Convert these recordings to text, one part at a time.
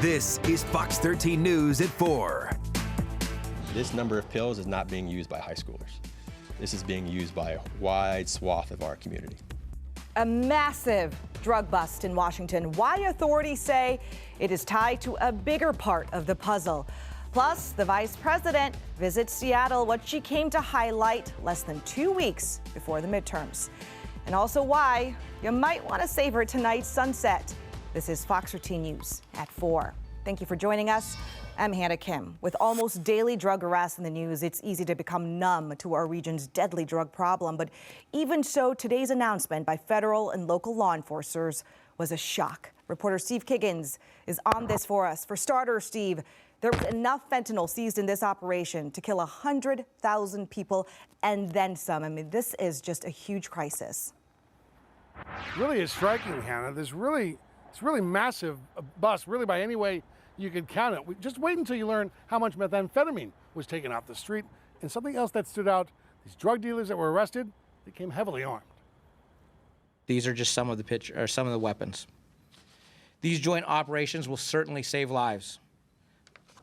This is Fox 13 News at 4. This number of pills is not being used by high schoolers. This is being used by a wide swath of our community. A massive drug bust in Washington. Why authorities say it is tied to a bigger part of the puzzle. Plus, the vice president visits Seattle, what she came to highlight less than 2 weeks before the midterms. And also why you might want to savor tonight's sunset. This is Fox 13 News at 4. Thank you for joining us. I'm Hannah Kim. With almost daily drug arrests in the news, it's easy to become numb to our region's deadly drug problem. But even so, today's announcement by federal and local law enforcers was a shock. Reporter Steve Kiggins is on this for us. For starters, Steve, there was enough fentanyl seized in this operation to kill 100,000 people and then some. I mean, this is just a huge crisis. Really is striking, Hannah. It's really massive bust, really by any way you could count it. Just wait until you learn how much methamphetamine was taken off the street. And something else that stood out, these drug dealers that were arrested, they came heavily armed. These are just some of the weapons. These joint operations will certainly save lives,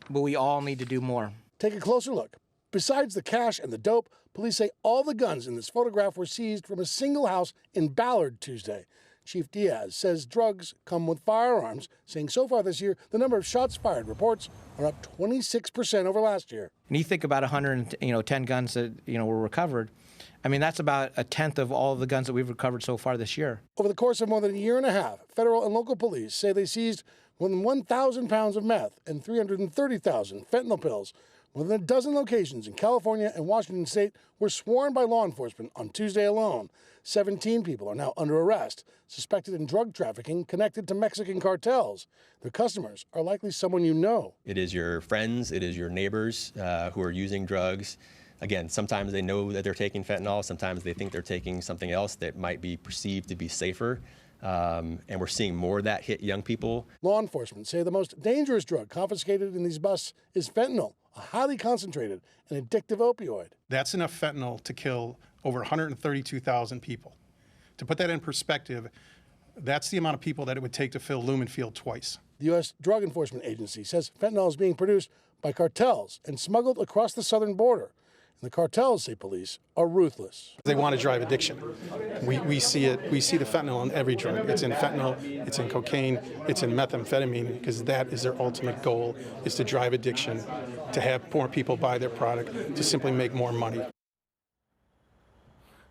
but we all need to do more. Take a closer look. Besides the cash and the dope, police say all the guns in this photograph were seized from a single house in Ballard Tuesday. Chief Diaz says drugs come with firearms, saying so far this year, the number of shots fired reports are up 26% over last year. And you think about 110 guns that were recovered. I mean, that's about a tenth of all of the guns that we've recovered so far this year. Over the course of more than a year and a half, federal and local police say they seized more than 1,000 pounds of meth and 330,000 fentanyl pills. More than a dozen locations in California and Washington state were sworn by law enforcement on Tuesday alone. 17 people are now under arrest, suspected in drug trafficking connected to Mexican cartels. Their customers are likely someone you know. It is your friends, it is your neighbors who are using drugs. Again, sometimes they know that they're taking fentanyl, sometimes they think they're taking something else that might be perceived to be safer. And we're seeing more of that hit young people. Law enforcement say the most dangerous drug confiscated in these busts is fentanyl, a highly concentrated and addictive opioid. That's enough fentanyl to kill over 132,000 people. To put that in perspective, that's the amount of people that it would take to fill Lumen Field twice. The U.S. Drug Enforcement Agency says fentanyl is being produced by cartels and smuggled across the southern border. And the cartels, say police, are ruthless. They want to drive addiction. We see it. We see the fentanyl in every drug. It's in fentanyl, it's in cocaine, it's in methamphetamine, because that is their ultimate goal, is to drive addiction, to have more people buy their product, to simply make more money.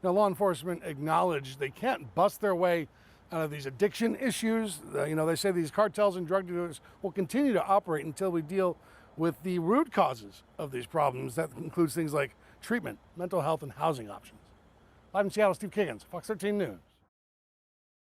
Now, law enforcement acknowledge they can't bust their way out of these addiction issues. They say these cartels and drug dealers will continue to operate until we deal with the root causes of these problems. That includes things like treatment, mental health, and housing options. Live in Seattle, Steve Kiggins, Fox 13 News.